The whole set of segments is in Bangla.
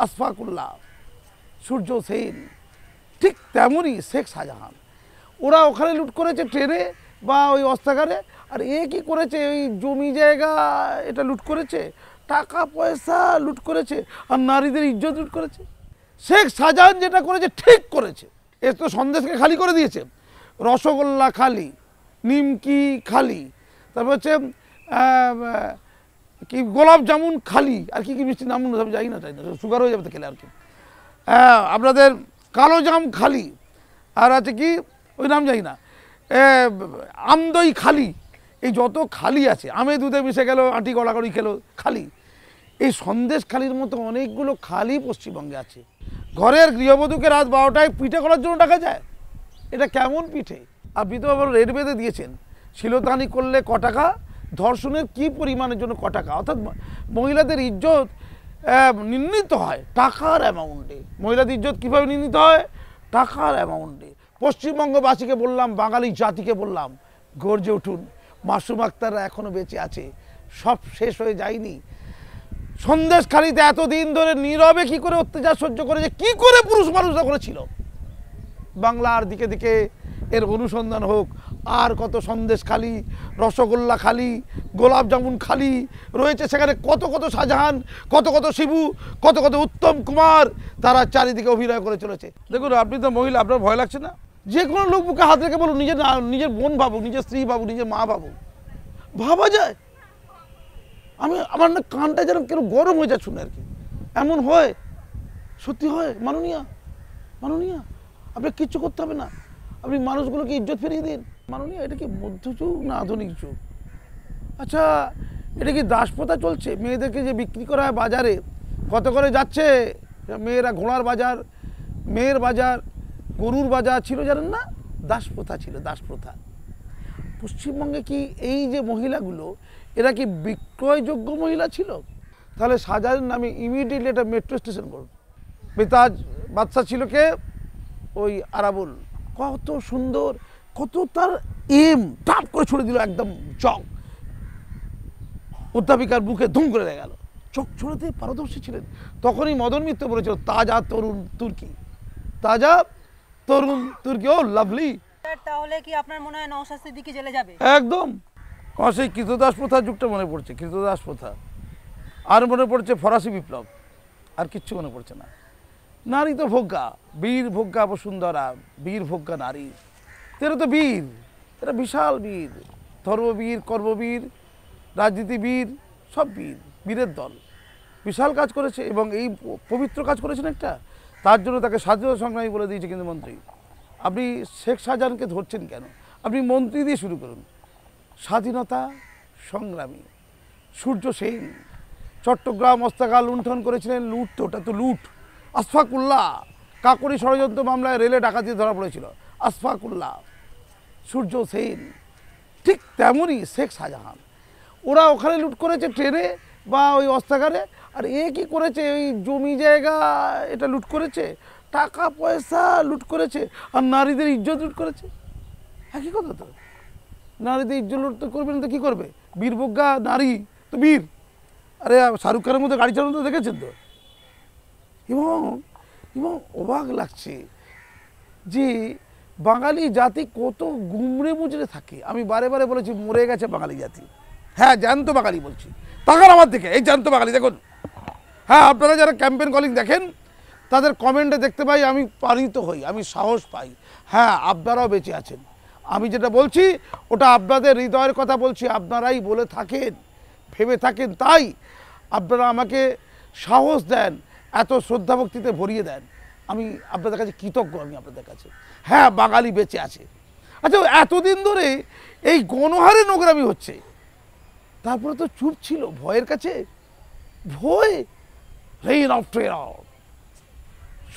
আশফাকুল্লাহ, সূর্য সেন, ঠিক তেমনই শেখ শাহজাহান। ওরা ওখানে লুট করেছে ট্রেনে বা ওই অস্ত্রাগারে, আর এ কী করেছে ওই জমি জায়গা এটা লুট করেছে, টাকা পয়সা লুট করেছে, আর নারীদের ইজ্জত লুট করেছে। শেখ শাহজাহান যেটা করেছে ঠিক করেছে। এ তো সন্দেশকে খালি করে দিয়েছে, রসগোল্লা খালি, নিমকি খালি, তারপর হচ্ছে কি গোলাপ জামুন খালি, আর কি কি মিষ্টি নাম যাই না সুগার হয়ে যাবে তো খেলে আর কি। আপনাদের কালো জাম খালি, আর আছে কি ওই নাম যাই না, আমদই খালি, এই যত খালি আছে, আমে দুধে মিশে গেল, আঁটি গড়াগড়ি খেলো খালি। এই সন্দেশ খালির মতো অনেকগুলো খালি পশ্চিমবঙ্গে আছে। ঘরের গৃহবধূকে রাত 12টায় পিঠে করার জন্য ডাকা যায়, এটা কেমন পিঠে? আপনি তো আবার রেট বেঁধে দিয়েছেন, শিলতাহানি করলে ক টাকা, ধর্ষণের কী পরিমাণের জন্য ক টাকা, অর্থাৎ মহিলাদের ইজ্জত নির্ণীত হয় টাকার অ্যামাউন্টে। মহিলাদের ইজ্জত কীভাবে নির্ণীত হয়? টাকার অ্যামাউন্টে। পশ্চিমবঙ্গবাসীকে বললাম, বাঙালি জাতিকে বললাম, গর্জে উঠুন। মাসুম আক্তাররা এখনও বেঁচে আছে, সব শেষ হয়ে যায়নি। সন্দেশখালিতে এতদিন ধরে নীরবে কী করে অত্যাচার সহ্য করেছে, কী করে পুরুষ মানুষরা করেছিল, বাংলার দিকে দিকে এর অনুসন্ধান হোক। আর কত সন্দেশ খালি, রসগোল্লা খালি, গোলাপ জামুন খালি রয়েছে সেখানে, কত কত শাহজাহান, কত কত শিবু, কত কত উত্তম কুমার, তারা চারিদিকে অভিনয় করে চলেছে। দেখুন, আপনি তো মহিলা, আপনার ভয় লাগছে না? যে কোনো লোক বুকে হাত রেখে বলুন, নিজের বোন ভাবুক, নিজের স্ত্রী ভাবুক, নিজের মা ভাবুক, ভাবা যায়? আমার না কানটা যেন কেন গরম হয়ে যায় শুনে আর কি। এমন হয়, সত্যি হয়। মাননীয়া, আপনি কিচ্ছু করতে হবে না, আপনি মানুষগুলোকে ইজ্জত ফিরিয়ে দিন। মাননীয়া, এটা কি মধ্যযুগ না আধুনিক যুগ? আচ্ছা, এটা কি দাসপ্রথা চলছে? মেয়েদেরকে যে বিক্রি করা হয় বাজারে, কত করে যাচ্ছে? মেয়েরা ঘোড়ার বাজার, মেয়ের বাজার, গরুর বাজার ছিল, জানেন না? দাসপ্রথা ছিল, দাসপ্রথা। পশ্চিমবঙ্গে কি এই যে মহিলাগুলো, এরা কি বিক্রয়যোগ্য মহিলা ছিল? তাহলে শাহজাহানের নামে ইমিডিয়েটলি একটা মেট্রো স্টেশন করুন। বেতাজ বাদশাহ ছিল কে? ওই আরাবুল। কত সুন্দর, কত তার এম, টাপ করে ছুড়ে দিল একদম চক, অধ্যাপিকার বুকে ধুম করে গেল। চক ছুড়েতে পারদর্শী ছিলেন। তখনই মদন মিত্র বলেছিল, তাজা তরুণ তুর্কি, তাজা তরুণ তুর্কি, ও লাভলি। তাহলে কি আপনার মনে হয় নওশাদ সিদ্দিকী জেলে যাবে? একদম। সেই কৃতদাস প্রথার যুগটা মনে পড়ছে, কৃতদাস প্রথা, আর মনে পড়ছে ফরাসি বিপ্লব, আর কিচ্ছু মনে পড়ছে না। নারী তো ভোগ্যা, বীর ভোগ্যা বসুন্ধরা, বীর ভোগ্যা নারী, এরা তো বীর, এরা বিশাল বীর, ধর্মবীর, কর্মবীর, রাজনীতিবীর, সব বীর, বীরের দল, বিশাল কাজ করেছে। এবং এই পবিত্র কাজ করেছেন একটা, তার জন্য তাকে স্বাধীনতা সংগ্রামী বলে দিয়েছে কিন্তু মন্ত্রী। আপনি শেখ শাহজাহানকে ধরছেন কেন? আপনি মন্ত্রী দিয়ে শুরু করুন। স্বাধীনতা সংগ্রামী সূর্য সেন, চট্টগ্রাম অস্ত্রাগার লুণ্ঠন করেছিলেন, লুট তো, ওটা তো লুট। আশফাকুল্লাহ, কাকরি ষড়যন্ত্র মামলায় রেলে ডাকাতি ধরা পড়েছিল, আশফাকুল্লাহ, সূর্য সেন, ঠিক তেমনই শেখ শাহজাহান। ওরা ওখানে লুট করেছে ট্রেনে বা ওই অস্ত্রাগারে, আর এ কী করেছে ওই জমি জায়গা এটা লুট করেছে, টাকা পয়সা লুট করেছে, আর নারীদের ইজ্জত লুট করেছে। একই কথা তো, নারীদের ইজ্জত লুট তো করবে না তো কী করবে? বীরভোগ্যা নারী তো বীর। আরে শাহরুখ খানের মধ্যে গাড়ি চালানো তো দেখেছেন তো। এবং অবাক লাগছে যে বাঙালি জাতি কত গুমড়ে মুচড়ে থাকে। আমি বারে বারে বলেছি, মরে গেছে বাঙালি জাতি। হ্যাঁ, জ্যান্ত বাঙালি বলছি। তাকান আমার দিকে, এই জ্যান্ত বাঙালি দেখুন। হ্যাঁ, আপনারা যারা ক্যাম্পেন কলিং দেখেন, তাদের কমেন্টে দেখতে পাই আমি পালিত হই, আমি সাহস পাই। হ্যাঁ, আপনারাও বেঁচে আছেন। আমি যেটা বলছি ওটা আপনাদের হৃদয়ের কথা বলছি, আপনারাই বলে থাকেন, ভেবে থাকেন, তাই আপনারা আমাকে সাহস দেন, এত শ্রদ্ধা ভক্তিতে ভরিয়ে দেন। আমি আপনাদের কাছে কৃতজ্ঞ, আমি আপনাদের কাছে। হ্যাঁ, বাঙালি বেঁচে আছে। আচ্ছা, এতদিন ধরে এই গণহারে নোংরামি হচ্ছে, তারপরে তো চুপ ছিল ভয়ের কাছে। ভয়, রেইন অফ টেরর,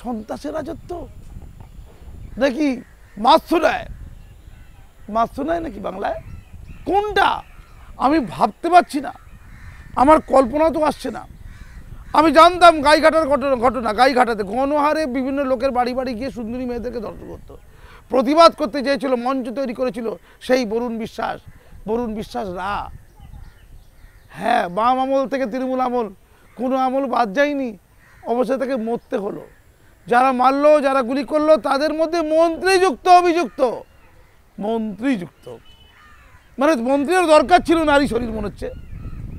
সন্ত্রাসের রাজত্ব নাকি মাসুনায় নাকি বাংলায়? কোনটা আমি ভাবতে পারছি না, আমার কল্পনা তো আসছে না। আমি জানতাম গাইঘাটার ঘটনা, গাইঘাটাতে গণহারে বিভিন্ন লোকের বাড়ি বাড়ি গিয়ে সুন্দরী মেয়েদেরকে ধর্ষণ করতো, প্রতিবাদ করতে চেয়েছিল, মঞ্চ তৈরি করেছিল সেই বরুণ বিশ্বাস রা। হ্যাঁ, বাম আমল থেকে তৃণমূল আমল, কোনো আমল বাদ যায়নি। অবশ্যই তাকে মরতে হলো। যারা মারলো, যারা গুলি করলো, তাদের মধ্যে মন্ত্রী যুক্ত, অভিযুক্ত মন্ত্রী যুক্ত। মানে মন্ত্রীর দরকার ছিল নারী শরীর মনে হচ্ছে,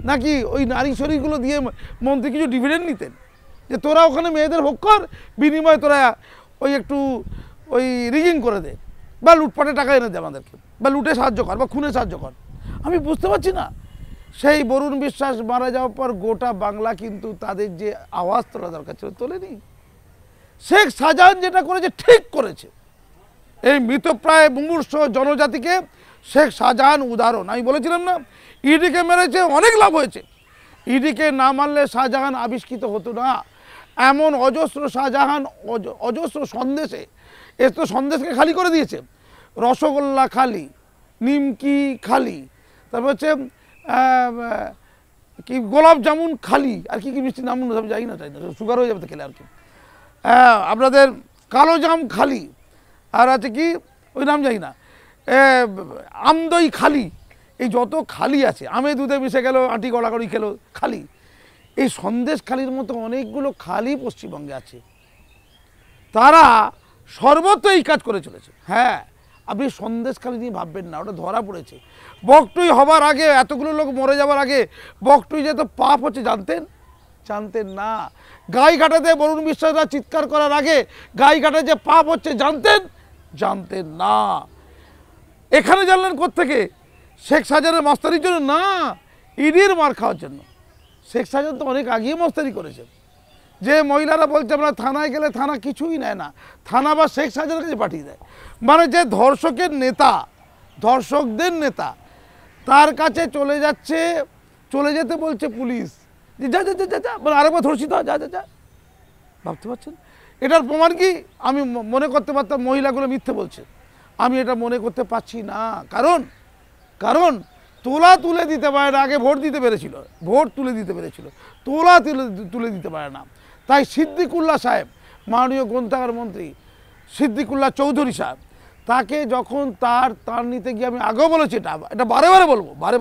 নাকি ওই নারী শরীরগুলো দিয়ে মন্ত্রী কিছু ডিভিডেন্ড নিতেন, যে তোরা ওখানে মেয়েদের ভোগ কর, বিনিময়ে তোরা ওই একটু ওই রিগিং করে দে, বা লুটপাটে টাকা এনে দে আমাদেরকে, বা লুটে সাহায্য কর, বা খুনে সাহায্য কর। আমি বুঝতে পারছি না। সেই বরুণ বিশ্বাস মারা যাওয়ার পর গোটা বাংলা কিন্তু তাদের যে আওয়াজ তোলা দরকার ছিল তোলেনি। শেখ শাহজাহান যেটা করেছে ঠিক করেছে। এই মৃতপ্রায় মুমূর্ষ জনজাতিকে শেখ শাহজাহান উদাহরণ। আমি বলেছিলাম না, ইডিকে মেরেছে, অনেক লাভ হয়েছে। ইডিকে না মারলে শাহজাহান আবিষ্কৃত হতো না। এমন অজস্র শাহজাহান অজস্র সন্দেশে, এ তো সন্দেশকে খালি করে দিয়েছে। রসগোল্লা খালি, নিমকি খালি, তারপর হচ্ছে কি গোলাপ জামুন খালি, আর কি কি মিষ্টি নাম যাই না, সুগার হয়ে যাবে তো খেলে আর কি। আপনাদের কালো জাম খালি, আর আছে কি ওই নাম যাই না, আমদই খালি। এই যত খালি আছে, আমে দুধে মিশে গেল, আটি গড়াগড়ি খেলো খালি। এই সন্দেশ খালির মতো অনেকগুলো খালি পশ্চিমবঙ্গে আছে। তারা সর্বত্র এই কাজ করে চলেছে। হ্যাঁ, আপনি সন্দেশ খালি নিয়ে ভাববেন না, ওটা ধরা পড়েছে। বকটুই হবার আগে, এতগুলো লোক মরে যাওয়ার আগে বকটুই যে তো পাপ হচ্ছে জানতেন? জানতেন না। গাইঘাটাতে বরুণ বিশ্বাসরা চিৎকার করার আগে গাইঘাটে যে পাপ হচ্ছে জানতেন? জানতেন না। এখানে জানলেন কোত্থেকে? শেখ শাহজাহানের মস্তানির জন্য না, ইডির মার খাওয়ার জন্য। শেখ শাহজাহান তো অনেক আগেই মস্তানি করেছে। যে মহিলারা বলছে আমরা থানায় গেলে থানা কিছুই নেয় না, থানা বা শেখ শাহজাহানের কাছে পাঠিয়ে দেয়। মানে যে ধর্ষকের নেতা, ধর্ষকদের নেতা, তার কাছে চলে যাচ্ছে, চলে যেতে বলছে পুলিশ, যে যা যা যা যা, মানে আরেকবার ধর্ষিত যা যা যা। ভাবতে পারছেন? এটার প্রমাণ কি? আমি মনে করতে পারতাম মহিলাগুলো মিথ্যে বলছে, আমি এটা মনে করতে পারছি না। কারণ কারণ তোলা তুলে দিতে পারে না। আগে ভোট দিতে পেরেছিল, ভোট তুলে দিতে পেরেছিল, তোলা তুলে দিতে পারে না। তাই সিদ্দিকুল্লাহ সাহেব, মাননীয় গ্রন্থাগার মন্ত্রী সিদ্দিকুল্লাহ চৌধুরী সাহেব, তাকে যখন তার নিতে গিয়ে, আমি আগেও বলেছি, এটা বারে বারে বলবো, বারে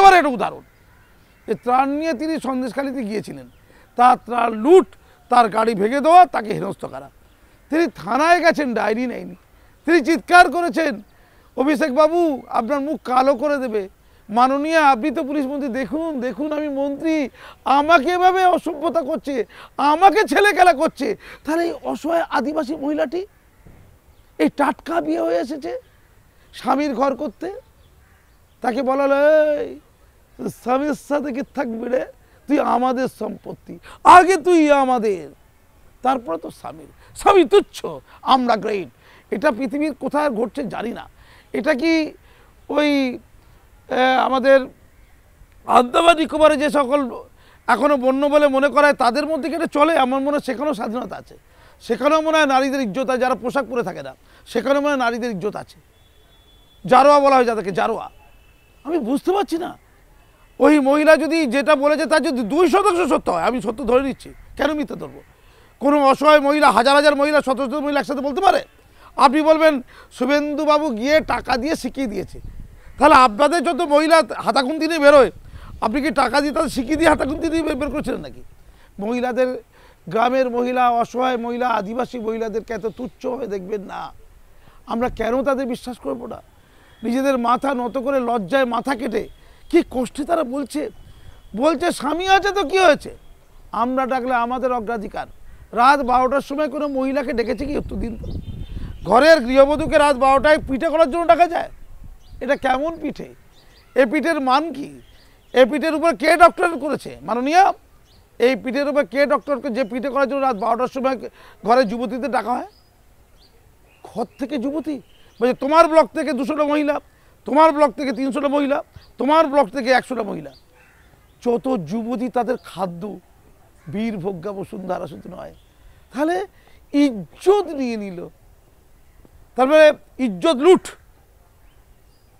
বারে এটা উদাহরণ, যে ত্রাণ নিয়ে তিনি সন্দেশখালিতে গিয়েছিলেন, তার ত্রাণ লুট, তার গাড়ি ভেঙে দেওয়া, তাকে হেনস্থ করা। তিনি থানায় গেছেন, ডায়েরি নেয়নি। তিনি চিৎকার করেছেন, অভিষেক বাবু আপনার মুখ কালো করে দেবে, মাননীয় আপনি তো পুলিশ মন্ত্রী, দেখুন দেখুন আমি মন্ত্রী, আমাকে এভাবে অসভ্যতা করছে, আমাকে ছেলে খেলা করছে। তাহলে এই অসহায় আদিবাসী মহিলাটি, এই টাটকা বিয়ে হয়ে এসেছে স্বামীর ঘর করতে, তাকে বলা হলো এই স্বামীর সাথে কি থাকবি রে, তুই আমাদের সম্পত্তি, আগে তুই আমাদের, তারপরে তো স্বামী তুচ্ছ, আমরা গ্রেট। এটা পৃথিবীর কোথায় ঘটছে জানি না। এটা কি ওই আমাদের আন্দামান নিকোবরে যে সকল এখনও বন্য বলে মনে করায় তাদের মধ্যে কি এটা চলে? আমার মনে হয় সেখানেও স্বাধীনতা আছে, সেখানেও মনে হয় নারীদের ইজ্জত আছে। যারা পোশাক পরে থাকে না, সেখানেও মনে হয় নারীদের ইজ্জত আছে। জারোয়া বলা হয় যাদেরকে, জারোয়া। আমি বুঝতে পারছি না, ওই মহিলা যদি যেটা বলেছে তার যদি 2% সত্য হয়, আমি সত্য ধরে নিচ্ছি, কেন মিথ্যে ধরবো? কোনো অসহায় মহিলা, হাজার হাজার মহিলা, শত শত মহিলা একসাথে বলতে পারে? আপনি বলবেন শুভেন্দুবাবু গিয়ে টাকা দিয়ে শিখিয়ে দিয়েছে, তাহলে আপনাদের যত মহিলা হাতাখুন্তি নিয়ে বেরোয়, আপনি কি টাকা দিয়ে তাদের শিখিয়ে দিয়ে হাতাখুন্তি দিয়ে বের করেছিলেন নাকি? মহিলাদের, গ্রামের মহিলা, অসহায় মহিলা, আদিবাসী মহিলাদেরকে এত তুচ্ছভাবে দেখবেন না। আমরা কেন তাদের বিশ্বাস করবো না? নিজেদের মাথা নত করে লজ্জায় মাথা কেটে কি কষ্টে তারা বলছে স্বামী আছে তো কি হয়েছে, আমরা ডাকলে আমাদের অগ্রাধিকার। রাত 12টার সময় কোনো মহিলাকে ডেকেছে কি একটু দিন? ঘরের গৃহবধূকে রাত 12টায় পিঠে করার জন্য ডাকা যায়? এটা কেমন পিঠে? এ পিঠের মান কি? এ পিঠের উপর কে ডক্টরেট করেছে মাননীয়? এই পিঠের উপর কে ডক্টরেট করে যে পিঠে করার জন্য রাত 12টার সময় ঘরে যুবতীদের ডাকা হয়? ঘর থেকে যুবতী বলছে তোমার ব্লক থেকে 200টা মহিলা, তোমার ব্লক থেকে 300টা মহিলা, তোমার ব্লক থেকে 100টা মহিলা। যত যুবতী তাদের খাদ্য, বীর ভোগ্যা বসুন্ধরা শুধু নয়, তাহলে ইজ্জত নিয়ে নিল, তারপরে ইজ্জত লুট।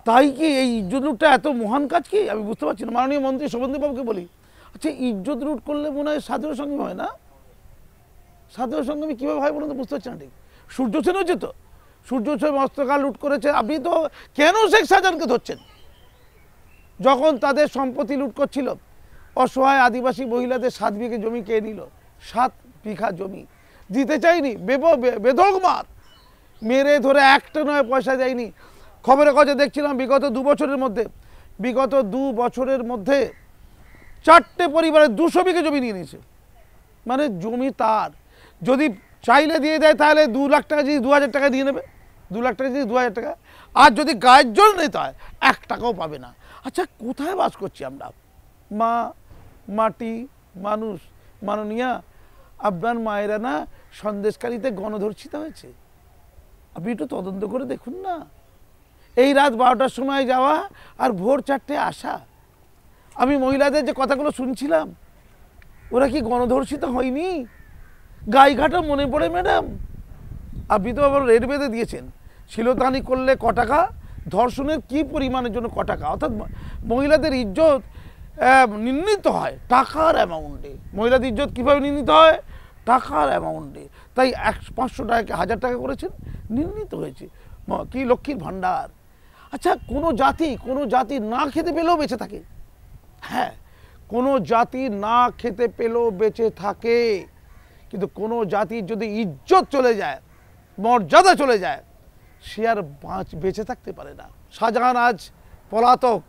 তাই কি এই ইজ্জত লুটটা এত মহান কাজ কি? আমি বুঝতে পারছি না। মাননীয় মন্ত্রী শুভেন্দুবাবুকে বলি, আচ্ছা ইজ্জত লুট করলে মনে হয় সাধুর সঙ্গে হয় না? সাধুর সঙ্গে আমি কীভাবে হয় বলুন তো, বুঝতে পারছি না ঠিক। সূর্য সেন হচ্ছে তো, সূর্য সেন মস্তকাল লুট করেছে। আপনি তো কেন শেখ শাহজাহানকে ধরছেন? যখন তাদের সম্পত্তি লুট করছিল, অসহায় আদিবাসী মহিলাদের 7 বিঘে জমি কে নিল, 7 বিঘা জমি দিতে চাইনি, বেদক মার মেরে ধরে একটা নয় পয়সা দেয়নি। খবরের কাগজে দেখছিলাম বিগত 2 বছরের মধ্যে 4টে পরিবারের 200 বিঘা জমি নিয়ে নিয়েছে। মানে জমি তার, যদি চাইলে দিয়ে দেয় তাহলে 2 লাখ টাকা যদি 2000 টাকা দিয়ে নেবে, 2 লাখ টাকা যদি 2000 টাকা, আর যদি গায়ের জল নিতে হয় 1 টাকাও পাবে না। আচ্ছা কোথায় বাস করছি আমরা? মা, মাটি, মানুষ। মাননীয়া, আপনার মায়েরা না সন্দেশকারীতে গণধর্ষিত হয়েছে, আপনি একটু তদন্ত করে দেখুন না। এই রাত 12টার সময় যাওয়া আর ভোর 4টে আসা। আমি মহিলাদের যে কথাগুলো শুনছিলাম, ওরা কি গণধর্ষিত হয়নি? গাইঘাটা মনে পড়ে ম্যাডাম? আপনি তো আবার রেট বেঁধে দিয়েছেন, শিলতানি করলে ক টাকা, ধর্ষণের কি পরিমাণের জন্য ক টাকা। অর্থাৎ মহিলাদের ইজ্জত নির্ণীত হয় টাকার অ্যামাউন্টে। মহিলাদের ইজ্জত কীভাবে নির্ণীত হয়? টাকার অ্যামাউন্টে। তাই 500 টাকাকে 1000 টাকা করেছেন, নির্ণীত হয়েছে। কি লক্ষ্মীর ভাণ্ডার। আচ্ছা কোনো জাতি না খেতে পেলেও বেঁচে থাকে। হ্যাঁ, কোনো জাতি না খেতে পেলেও বেঁচে থাকে, কিন্তু কোনো জাতির যদি ইজ্জত চলে যায়, মর্যাদা চলে যায়, সে আর বেঁচে থাকতে পারে না। শাহজাহান আজ পলাতক,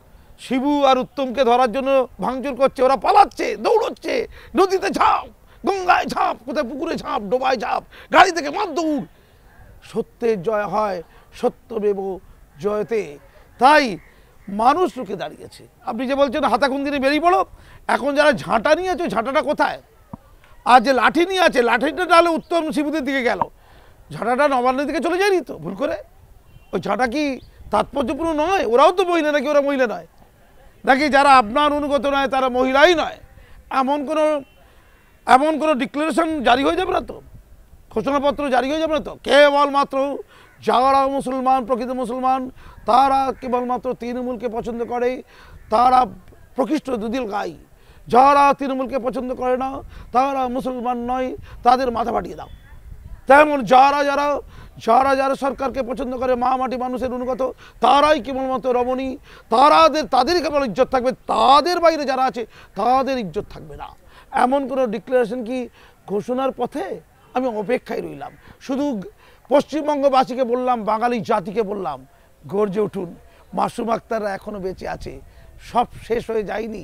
শিবু আর উত্তমকে ধরার জন্য ভাঙচুর করছে, ওরা পালাচ্ছে, দৌড়চ্ছে, নদীতে ঝাঁপ, গঙ্গায় ঝাঁপ, কোথায় পুকুরে ঝাঁপ, ডোবায় ঝাঁপ, গাড়ি থেকে মার দৌড়। সত্যের জয় হয়, সত্যমেব জয়তে। তাই মানুষ রুখে দাঁড়িয়েছে। আপনি যে বলছেন হাতাখুন্দিরে বেরিয়ে পড়ো, এখন যারা ঝাঁটা নিয়ে আছে, ঝাঁটাটা কোথায়? আর যে লাঠি নিয়ে আছে, লাঠিটা তাহলে উত্তম শিবুদের দিকে গেল, ঝাঁটাটা নবান্নের দিকে চলে যায়নি তো ভুল করে? ওই ঝাঁটা কি তাৎপর্যপূর্ণ নয়? ওরাও তো মহিলা নাকি? ওরা মহিলা নয় নাকি? যারা আপনার অনুগত নয় তারা মহিলাই নয়, এমন কোনো ডিক্লারেশন জারি হয়ে যাবে না তো, ঘোষণাপত্র জারি হয়ে যাবে না তো? কেবলমাত্র যারা মুসলমান, প্রকৃত মুসলমান, তারা কেবলমাত্র তৃণমূলকে পছন্দ করে, তারা প্রকৃষ্ট দুদিল গাই। যারা তৃণমূলকে পছন্দ করে না তারা মুসলমান নয়, তাদের মাথা ফাটিয়ে দাও। তেমন যারা সরকারকে পছন্দ করে, মা মাটি মানুষের অনুগত, তারাই কেবলমাত্র রমণী, তাদেরই কেবল ইজ্জত থাকবে, তাদের বাইরে যারা আছে তাদের ইজ্জত থাকবে না। এমন কোনো ডিক্লারেশন কি ঘোষণার পথে? আমি অপেক্ষায় রইলাম। শুধু পশ্চিমবঙ্গবাসীকে বললাম, বাঙালি জাতিকে বললাম, গর্জে উঠুন। মাসুম আক্তাররা এখনো বেঁচে আছে, সব শেষ হয়ে যায়নি।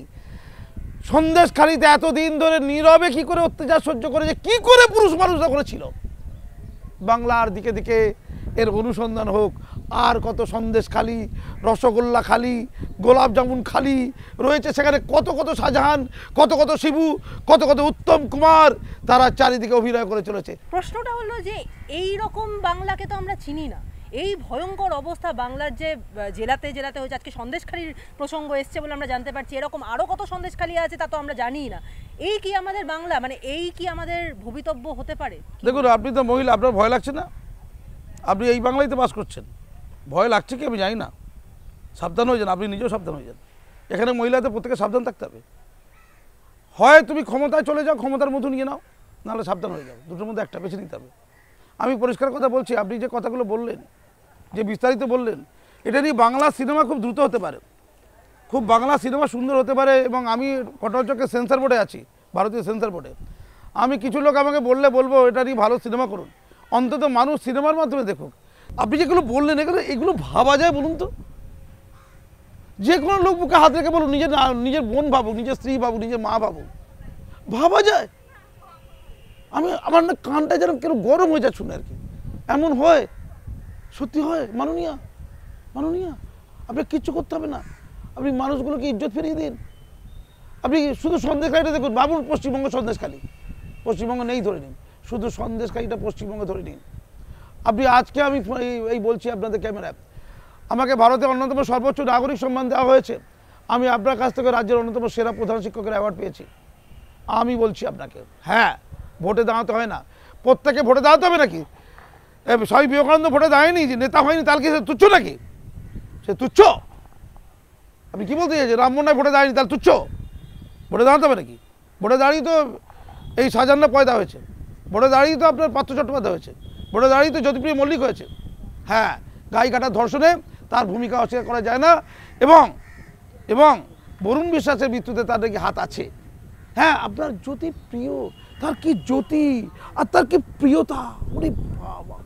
সন্দেশখালিতে এতদিন ধরে নীরবে কি করে অত্যাচার সহ্য করেছে, কি করে পুরুষ মানুষরা করেছিল, বাংলার দিকে দিকে এর অনুসন্ধান হোক। আর কত সন্দেশখালি, রসগোল্লা খালি, গোলাপ জামুন খালি রয়েছে, সেখানে কত কত শাহজাহান, কত কত শিবু, কত কত উত্তম কুমার, তারা চারিদিকে অভিনয় করে চলেছে। প্রশ্নটা হলো যে এই রকম বাংলাকে তো আমরা চিনি না। এই ভয়ঙ্কর অবস্থা বাংলার যে জেলাতে জেলাতে হয়েছে, আজকে সন্দেশখালির প্রসঙ্গ এসছে বলে আমরা জানতে পারছি, এরকম আরও কত সন্দেশখালি আছে তা তো আমরা জানিই না। এই কি আমাদের বাংলা, মানে এই কি আমাদের ভবিতব্য হতে পারে? দেখুন, আপনি তো মহিলা, আপনার ভয় লাগছে না? আপনি এই বাংলায় তো বাস করছেন, ভয় লাগছে কি আমি জানি না। সাবধান হয়ে যান, আপনি নিজেও সাবধান হয়ে যান। এখানে মহিলাদের প্রত্যেকে সাবধান থাকতে হবে। হয় তুমি ক্ষমতায় চলে যাও, ক্ষমতার মতো নিয়ে নাও, নাহলে সাবধান হয়ে যাও। দুটোর মধ্যে একটা বেছে নিতে হবে। আমি পরিষ্কার কথা বলছি, আপনি যে কথাগুলো বললেন, যে বিস্তারিত বললেন, এটা নিয়ে বাংলা সিনেমা খুব দ্রুত হতে পারে, খুব বাংলা সিনেমা সুন্দর হতে পারে। এবং আমি ঘটনাচক্রে সেন্সার বোর্ডে আছি, ভারতীয় সেন্সার বোর্ডে। আমি কিছু লোক আমাকে বলবো এটা নিয়ে ভালো সিনেমা করুন, অন্তত মানুষ সিনেমার মাধ্যমে দেখুক। আপনি যেগুলো বললেন এগুলো ভাবা যায় বলুন তো? যে কোনো লোক বুকে হাত রেখে বলুন, নিজের বোন ভাবুক, নিজের স্ত্রী ভাবুক, নিজের মা ভাবুক, ভাবা যায়? আমার না কানটা যেন কেন গরম হয়ে যায় শুনে আর কি। এমন হয়, সত্যি হয়। মাননীয়া, আপনি কিচ্ছু করতে হবে না, আপনি মানুষগুলোকে ইজ্জত ফিরিয়ে দিন। আপনি শুধু সন্দেশখালিটা দেখুন, ভাবুন পশ্চিমবঙ্গ সন্দেশখালি, পশ্চিমবঙ্গ নেই ধরে নিন, শুধু সন্দেশখালিটা পশ্চিমবঙ্গে ধরে নিন। আপনি আজকে আমি এই বলছি আপনাদের ক্যামেরায়, আমাকে ভারতের অন্যতম সর্বোচ্চ নাগরিক সম্মান দেওয়া হয়েছে। আমি আপনার কাছ থেকে রাজ্যের অন্যতম সেরা প্রধান শিক্ষকের অ্যাওয়ার্ড পেয়েছি। আমি বলছি আপনাকে, হ্যাঁ, ভোটে দাঁড়াতে হয় না, প্রত্যেকে ভোটে দাঁড়াতে হবে নাকি? স্বামী বিবেকানন্দ ভোটে দাঁড়ায়নি, যে নেতা হয়নি, তার কি সে তুচ্ছ নাকি? সে তুচ্ছ? আপনি কি বলতে চাইছেন? রামমোহন রায় ভোটে দাঁড়ায়নি, তার তুচ্ছ? ভোটে দাঁড়াতে হবে নাকি? ভোটে দাঁড়িয়ে তো এই শাহজাহান পয়দা হয়েছে, ভোটে দাঁড়িয়ে তো আপনার পার্থ চট্টোপাধ্যায় হয়েছে, ভোটে দাঁড়িয়ে তো জ্যোতিপ্রিয় মল্লিক হয়েছে। হ্যাঁ, গাই কাটার ধর্ষণে তার ভূমিকা অস্বীকার করা যায় না। এবং বরুণ বিশ্বাসের মৃত্যুতে তার নাকি হাত আছে। হ্যাঁ, আপনার জ্যোতিপ্রিয় তার কি জ্যোতি আর তার কি প্রিয়তা, ওরে বাবা।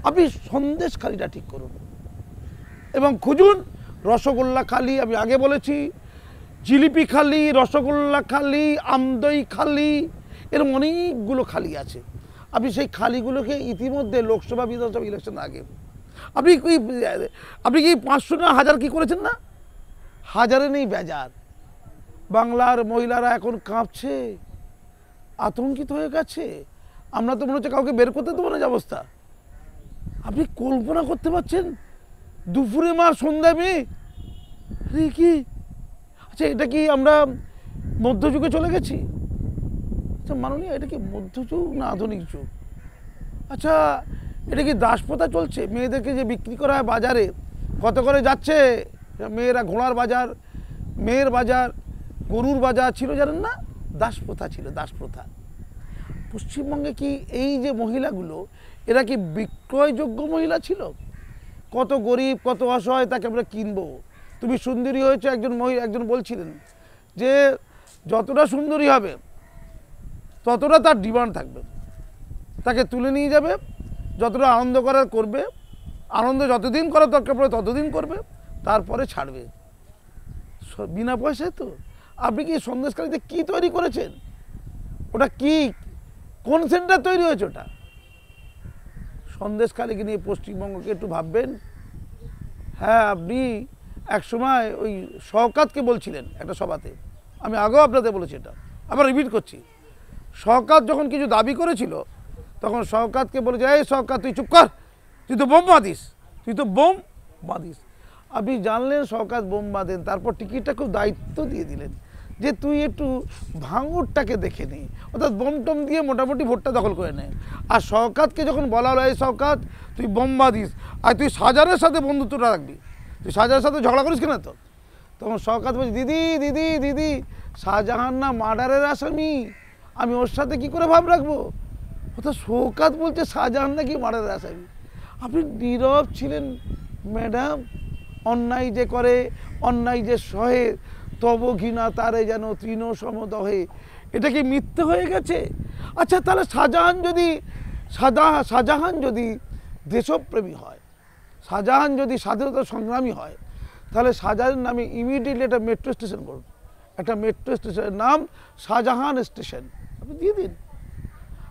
আপনি সন্দেশখালিটা ঠিক করুন এবং খুঁজুন রসগোল্লা খালি, আমি আগে বলেছি জিলিপি খালি, রসগোল্লা খালি, আমদই খালি, এর অনেকগুলো খালি আছে। আপনি সেই খালিগুলোকে ইতিমধ্যে লোকসভা বিধানসভা ইলেকশন আগে আপনি কি 500 না 1000 কি করেছেন না? 1000-এ নেই বেজার। বাংলার মহিলারা এখন কাঁপছে, আতঙ্কিত হয়ে গেছে। আমরা তো মনে হচ্ছে কাউকে বের করতে দেবো না যে অবস্থা। আপনি কল্পনা করতে পারছেন দুপুরে মা সন্ধ্যায় মেয়ে, কি? আচ্ছা, এটা কি আমরা মধ্যযুগে চলে গেছি? আচ্ছা মাননীয়, এটা কি মধ্যযুগ না আধুনিক যুগ? আচ্ছা, এটা কি দাসপ্রথা চলছে? মেয়েদেরকে যে বিক্রি করা হয় বাজারে, কত করে যাচ্ছে? মেয়েরা ঘোড়ার বাজার, মেয়ের বাজার, গরুর বাজার ছিল, জানেন না? দাসপ্রথা ছিল, দাসপ্রথা। পশ্চিমবঙ্গে কি এই যে মহিলাগুলো, এরা কি বিক্রয়যোগ্য মহিলা ছিল? কত গরিব, কত অসহায়, তাকে আমরা কিনবো। তুমি সুন্দরী হয়েছে, একজন বলছিলেন যে যতটা সুন্দরী হবে ততটা তার ডিমান্ড থাকবে, তাকে তুলে নিয়ে যাবে, যতটা আনন্দ করার করবে, আনন্দ যতদিন করার দরকার পড়ে ততদিন করবে, তারপরে ছাড়বে, বিনা পয়সায়। তো আপনি কি সন্দেশখালিতে কি তৈরি করেছেন? ওটা কি, কোন সেন্টার তৈরি হয়েছে ওটা? সন্দেশখালিকে নিয়ে পশ্চিমবঙ্গকে একটু ভাববেন। হ্যাঁ, আপনি একসময় ওই শওকতকে বলছিলেন একটা সভাতে, আমি আগেও আপনাদের বলেছি, এটা আবার রিপিট করছি। শওকত যখন কিছু দাবি করেছিল তখন শওকতকে বলেছে, এই শওকত তুই চুপ কর, তুই তো বোম বাঁধিস, তুই তো বোম বাঁধিস। আপনি জানলেন শওকত বোম বাঁধেন, তারপর টিকিটটা খুব দায়িত্ব দিয়ে দিলেন যে তুই একটু ভাঙড়টাকে দেখে নে, অর্থাৎ বোম টম দিয়ে মোটামুটি ভোটটা দখল করে নেয়। আর শওকতকে যখন বলা হলো, এই শওকত তুই বোম বাঁধিস আর তুই শাহজাহানের সাথে বন্ধুত্বটা রাখবি, তুই শাহজাহানের সাথে ঝগড়া করিস কেন? তো তখন শওকত বলছে, দিদি দিদি দিদি, শাহজাহান না মার্ডারের আসামি, আমি ওর সাথে কি করে ভাব রাখবো? অর্থাৎ শওকত বলছে শাহজাহান নাকি মার্ডারের আসামি। আপনি নীরব ছিলেন ম্যাডাম। অন্যায় যে করে, অন্যায় যে সহে, তব ঘৃণা তারে যেন তৃণ সমদহে, এটা কি মিথ্যে হয়ে গেছে? আচ্ছা, তাহলে শাহজাহান যদি দেশপ্রেমী হয়, শাহজাহান যদি স্বাধীনতা সংগ্রামী হয়, তাহলে শাহজাহানের নামে ইমিডিয়েটলি একটা মেট্রো স্টেশন করুন, একটা মেট্রো স্টেশনের নাম শাহজাহান স্টেশন আপনি দিয়ে দিন।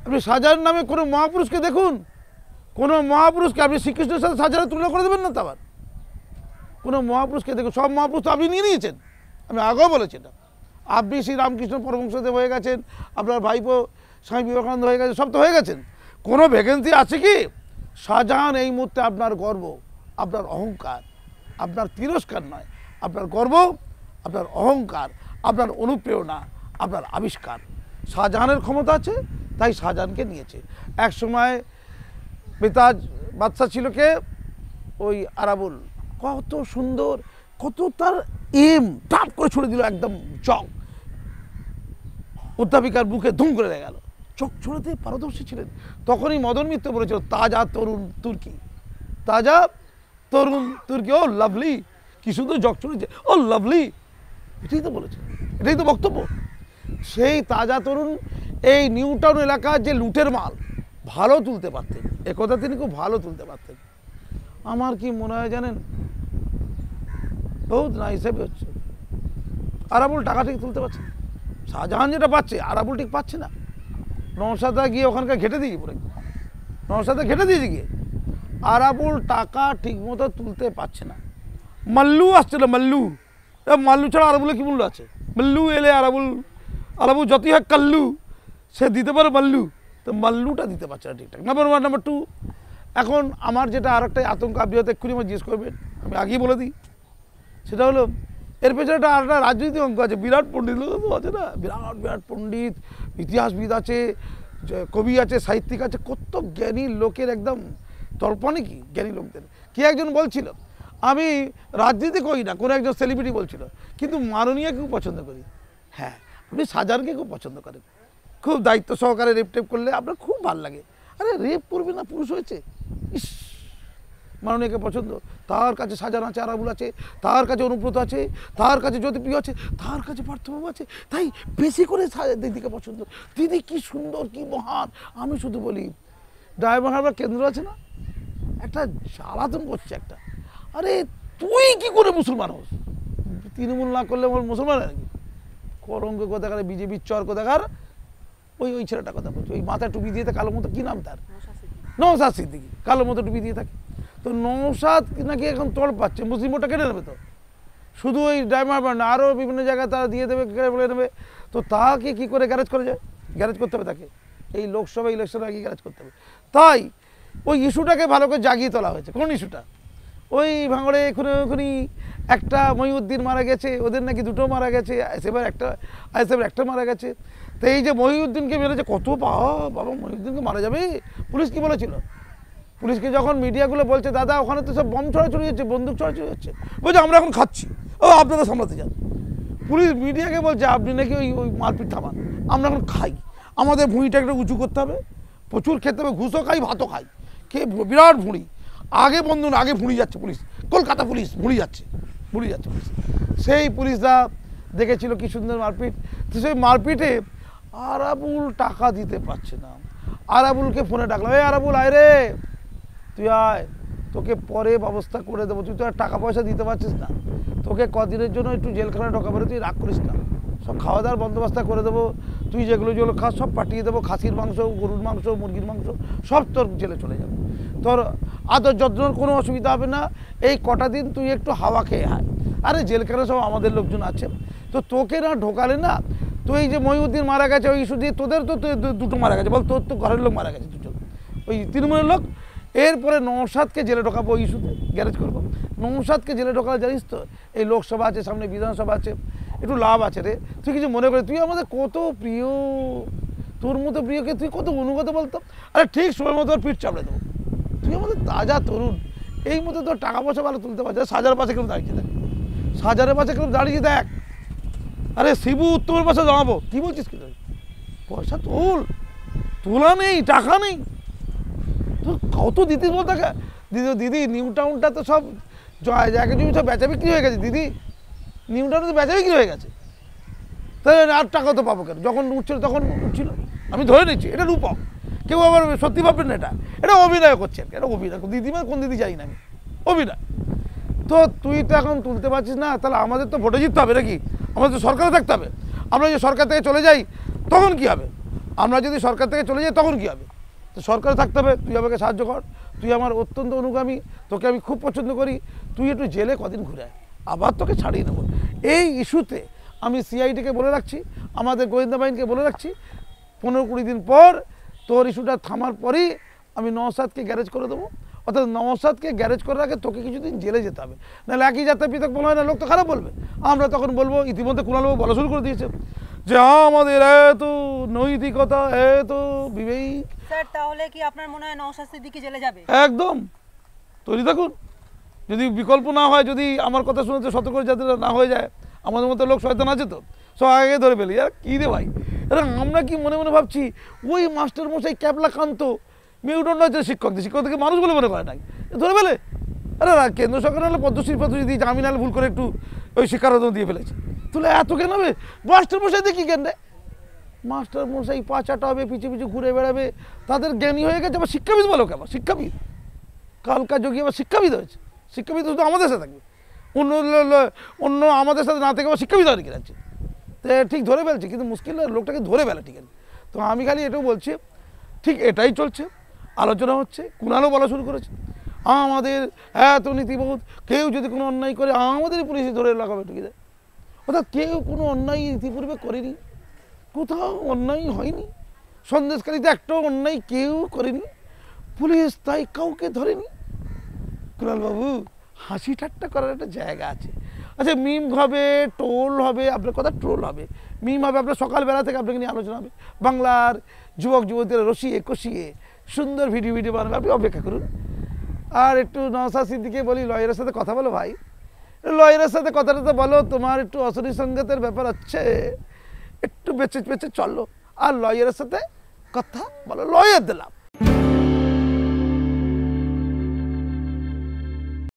আপনি শাহজাহানের নামে কোনো মহাপুরুষকে দেখুন, কোনো মহাপুরুষকে, আপনি শ্রীকৃষ্ণের সাথে শাহজাহানের তুলনা করে দেবেন না? তো আবার কোনো মহাপুরুষকে দেখুন, সব মহাপুরুষ তো আপনি নিয়ে নিয়েছেন, আমি আগেও বলেছি এটা। আপনি শ্রী রামকৃষ্ণ পরমহংসদেব হয়ে গেছেন, আপনার ভাইপো স্বামী বিবেকানন্দ হয়ে গেছে, সব তো হয়ে গেছেন। কোনো ভ্যাকেন্সি আছে কি? শাহজাহান এই মুহূর্তে আপনার গর্ব, আপনার অহংকার, আপনার তিরস্কার নয়, আপনার গর্ব, আপনার অহংকার, আপনার অনুপ্রেরণা, আপনার আবিষ্কার। শাহজাহানের ক্ষমতা আছে, তাই শাহজাহানকে নিয়েছে। এক সময় বেতাজ বাদশা ছিল কে? ওই আরাবুল। কত সুন্দর, কত তার এম, টাপ করে ছুড়ে দিল একদম চক, অধ্যাপিকার বুকে ধুম করে গেল। চোখ ছুড়েতে পারদর্শী ছিলেন। তখনই মদন মিত্র বলেছিল, তাজা তরুণ তুর্কি, তাজা তরুণ তুর্কি, ও লাভলি, কি সুন্দর জগ ছুড়েছে, ও লাভলি, এটাই তো বলেছে, এটাই তো বক্তব্য। সেই তাজা তরুণ এই নিউ টাউন এলাকার যে লুটের মাল ভালো তুলতে পারতেন, একথা তিনি খুব ভালো তুলতে পারতেন। আমার কি মনে হয় জানেন, বহুত না হিসেবে হচ্ছে। আরাবুল টাকা ঠিক তুলতে পারছে, শাহজাহান যেটা পাচ্ছে আরাবুল ঠিক পাচ্ছে না। নওশাদা গিয়ে ওখানকার ঘেটে দিয়ে পড়ে, নওশাদা ঘেটে দিয়েছে গিয়ে, আরাবুল টাকা ঠিক মতো তুলতে পারছে না। মাল্লু আসছিল, মাল্লু, মাল্লু ছাড়া আরাবুলের কি মূল্য আছে? মাল্লু এলে আরাবুল যতই হয় কাল্লু, সে দিতে পারে মাল্লু, তো মাল্লুটা দিতে পারছে না ঠিকঠাক। Number one. নাম্বার টু, এখন আমার যেটা আর একটা আতঙ্ক, আপনি হয়তো এক্ষুনি আমার জিজ্ঞেস করবেন, আমি আগেই বলে দিই, সেটা হলো এর পেছনে একটা আর একটা রাজনৈতিক অঙ্ক আছে। বিরাট পণ্ডিত লোক তো আছে না, বিরাট বিরাট পণ্ডিত, ইতিহাসবিদ আছে, কবি আছে, সাহিত্যিক আছে, কত জ্ঞানী লোকের একদম তর্পণে কি জ্ঞানী লোকদের। কে একজন বলছিল, আমি রাজনীতি করি না, কোনো একজন সেলিব্রিটি বলছিল, কিন্তু মাননীয় খুব পছন্দ করি। হ্যাঁ, আপনি শাহজাহানকে খুব পছন্দ করেন, খুব দায়িত্ব সহকারে রেপ টেপ করলে আপনার খুব ভালো লাগে। আরে রেপ করবে না, পুরুষ হয়েছে, ইস মাননীয়কে পছন্দ, তার কাছে শাহজাহান আছে, আরাবুল আছে, তার কাছে অনুব্রত আছে, তার কাছে জ্যোতিপ্রিয় আছে, তার কাছে পার্থবাবু আছে, তাই বেশি করে দিদিকে পছন্দ। দিদি কি সুন্দর, কি মহান। আমি শুধু বলি ড্রাইভার হারবার কেন্দ্র আছে না, একটা জ্বালাতন করছে একটা। আরে তুই কি করে মুসলমান হোস? তৃণমূল না করলে আমার মুসলমান নাকি? করঙ্গ কোথাকার, বিজেপির চর কোথাকার, ওই ছেলেটা কথা বলছি, ওই মাথায় টুপি দিয়ে কালো মতো, কী নাম তার? নওশাদ সিদ্দিকী, কালো মতো টুপি দিয়ে থাকে। তো নওশাদ নাকি এখন তড় পাচ্ছে, মুসলিম ওটা কেটে নেবে তো, শুধু ওই ড্রাইভার না, আরও বিভিন্ন জায়গায় তারা দিয়ে দেবে, কেটে বলে নেবে। তো তাকে কী করে গ্যারেজ করে যায়? গ্যারেজ করতে হবে তাকে, এই লোকসভা ইলেকশনের আগে গ্যারেজ করতে হবে। তাই ওই ইস্যুটাকে ভালো করে জাগিয়ে তোলা হয়েছে। কোন ইস্যুটা? ওই ভাঙড়ে এখুনি একটা মহিউদ্দিন মারা গেছে, ওদের নাকি দুটো মারা গেছে, আইএসএফের একটা মারা গেছে। তো এই যে মহিউদ্দিনকে মেরেছে, কত বাবা মহিউদ্দিনকে মারা যাবে। পুলিশ কি বলেছিল? পুলিশকে যখন মিডিয়াগুলো বলছে দাদা ওখানে তো সব বম ছড়াছড়ি হচ্ছে, বন্দুক ছড়াছড়ি হচ্ছে, বলছে আমরা এখন খাচ্ছি, ও আপনারা সামলাতে যান। পুলিশ মিডিয়াকে বলছে আপনি নাকি ওই মারপিট থামান, আমরা এখন খাই, আমাদের ভুঁড়িটা একটু উঁচু করতে হবে, প্রচুর খেতে হবে, ঘুষও খাই, ভাতও খাই, খেয়ে বিরাট ভুঁড়ি। আগে বন্ধু না, আগে ভুঁড়ি যাচ্ছে পুলিশ, কলকাতা পুলিশ ভুঁড়ি যাচ্ছে পুলিশ। সেই পুলিশরা দেখেছিল কি সুন্দর মারপিট। তো সেই মারপিটে আরাবুল টাকা দিতে পারছে না। আরাবুলকে ফোনে ডাকলাম, এই আরাবুল আয় রে, তুই আয়, তোকে পরে ব্যবস্থা করে দেবো, তুই তো আর টাকা পয়সা দিতে পারছিস না, তোকে কদিনের জন্য একটু জেলখানায় ঢোকাবো, তুই রাগ করিস না, সব খাওয়া দাওয়ার বন্দোবস্ত করে দেবো, তুই যেগুলো খাস সব পাঠিয়ে দেবো, খাসির মাংস, গরুর মাংস, মুরগির মাংস সব তোর জেলে চলে যাবে, তোর আদর যত্নর কোনো অসুবিধা হবে না, এই কটা দিন তুই একটু হাওয়া খেয়ে আয়। আরে জেলখানা সব আমাদের লোকজন আছে, তো তোকে না ঢোকালে না, তো এই যে মহিউদ্দিন মারা গেছে ওই ইস্যু দিয়ে তোদের তো দুটো মারা গেছে, বল তোর তো ঘরের লোক মারা গেছে দুজন, ওই তৃণমূলের লোক। এরপরে নওশাদকে জেলে ঢোকাবো, ওই ইস্যুতে গ্যারেজ করবো। নওশাদকে জেলে ঢোকালে জানিস তো, এই লোকসভা আছে, সামনে বিধানসভা আছে, একটু লাভ আছে রে। তুই কিছু মনে করে, তুই আমাদের কত প্রিয়, তোর মতো প্রিয়কে তুই কত অনুগত বলতাম। আরে ঠিক সময় মতো ওর পিঠ চাপড়ে দেবো, তুই আমাদের তাজা তরুণ, এই মতো তোর টাকা পয়সা ভালো তুলতে পারছে। সাজার পাশে কেউ দাঁড়িয়ে দেখ, সাজারের পাশে কেউ দাঁড়িয়ে দেখ। আরে শিবু উত্তমের পাশে দাঁড়াবো, কী বলছিস কি? পয়সা তোলা নেই, টাকা নেই, তোর কত দিতিস বল টাকা? দিদি নিউ টাউনটা তো সব জায়গা জমি সব বেচা বিক্রি হয়ে গেছে দিদি, নিউ টাউনে তো বেচা বিক্রি হয়ে গেছে, তাই আর টাকা তো পাবো কেন? যখন উঠছিল তখন উঠছিল, আমি ধরে নিচ্ছি এটা রূপক, কেউ আবার সত্যি ভাববেন না, এটা অভিনয় করছে আর কি, এটা অভিনয়। দিদিমা কোন দিদি যাই না আমি, অভিনয়। তো তুই তো এখন তুলতে পারছিস না, তাহলে আমাদের তো ভোটে জিততে হবে নাকি? আমাদের তো সরকারে থাকতে হবে। আমরা যদি সরকার থেকে চলে যাই তখন কি হবে? আমরা যদি সরকার থেকে চলে যাই তখন কি হবে? তো সরকারে থাকতে হবে, তুই আমাকে সাহায্য কর, তুই আমার অত্যন্ত অনুগামী, তোকে আমি খুব পছন্দ করি, তুই একটু জেলে কদিন ঘুরে আয়, আবার তোকে ছাড়িয়ে নেবো। এই ইস্যুতে আমি সিআইডিকে বলে রাখছি, আমাদের গোয়েন্দা বাহিনীকে বলে রাখছি, 15-20 দিন পর তোর ইস্যুটা থামার পরেই আমি নওশাদকে গ্যারেজ করে দেবো। অর্থাৎ নওশাদকে গ্যারেজ করার আগে তোকে কিছুদিন জেলে যেতে হবে, নাহলে একই যাতে পৃথক বলা হয় না, লোক তো খারাপ বলবে। আমরা তখন বলবো, ইতিমধ্যে কুণালবাবু বলা শুরু করে দিয়েছে যে আমাদের এত নৈতিকতা, এত বিবেক। স্যার তাহলে কি আপনার মনে হয় নওশাদ সিদ্দিকী জেলে যাবে? একদম তৈরি থাকুন, যদি বিকল্প না হয়, যদি আমার কথা শুনেছে সতর্ক যাতে না হয়ে যায়, আমাদের মতো লোক শয়তান আছে তো সব আগে ধরে ফেলি। আর কী রে ভাই, এরা আমরা কি মনে মনে ভাবছি ওই মাস্টার মশাই ক্যাবলাকান্ত মেরুদণ্ড হচ্ছে শিক্ষকদেরকে মানুষ বলে মনে করে নাই, ধরে ফেলে। আরে কেন্দ্র সরকার হলে পদ্মশ্রী দিয়ে জামিন হলে ভুল করে একটু ওই শিক্ষারত্ন দিয়ে ফেলেছে, তুলে এত কেন হবে? মাস্টার মশাই দেখি কেন রে, মাস্টার মশাই পা চাটা হবে, পিছু পিছু ঘুরে বেড়াবে, তাদের জ্ঞানী হয়ে গেছে, আবার শিক্ষাবিদ বলো কেন? শিক্ষাবিদ কালকা যোগী আবার শিক্ষাবিদ হয়েছে, শিক্ষাবিদ শুধু আমাদের সাথে থাকবে, অন্য আমাদের সাথে না থেকে আবার শিক্ষাবিদ আর কি আছে। তো ঠিক ধরে ফেলছে, কিন্তু মুশকিল লোকটাকে ধরে ফেলা, ঠিক আছে। তো আমি খালি এটাও বলছি, ঠিক এটাই চলছে, আলোচনা হচ্ছে, কুণালও বলা শুরু করেছে আমাদের এত নীতিবোধ, কেউ যদি কোনো অন্যায় করে আমাদের পুলিশে ধরে লাগাবে, ঠিক আছে। অর্থাৎ কেউ কোনো অন্যায় ইতিপূর্বে করেনি, কোথাও অন্যায় হয়নি, সন্দেশকারীতে একটাও অন্যায় কেউ করেনি, পুলিশ তাই কাউকে ধরেনি। কুণালবাবু হাসি ঠাট্টা করার একটা জায়গা আছে। আচ্ছা মিম হবে, ট্রোল হবে, আপনার কথা ট্রোল হবে, মিম হবে, আপনার সকালবেলা থেকে আপনাকে নিয়ে আলোচনা হবে, বাংলার যুবক যুবতীরা রসিয়ে কষিয়ে সুন্দর ভিডিও বানাবে, আপনি অপেক্ষা করুন। আর একটু নওশাদ সিদ্দিকীকে বলি, লয়ারের সাথে কথা বলো ভাই, লয়ারের সাথে কথাটা তো বলো, তোমার একটু অশরীর সঙ্গতের ব্যাপার হচ্ছে, একটু বেঁচে চলো, আর লয়ারের সাথে কথা বলো, লয়ার দিলাম।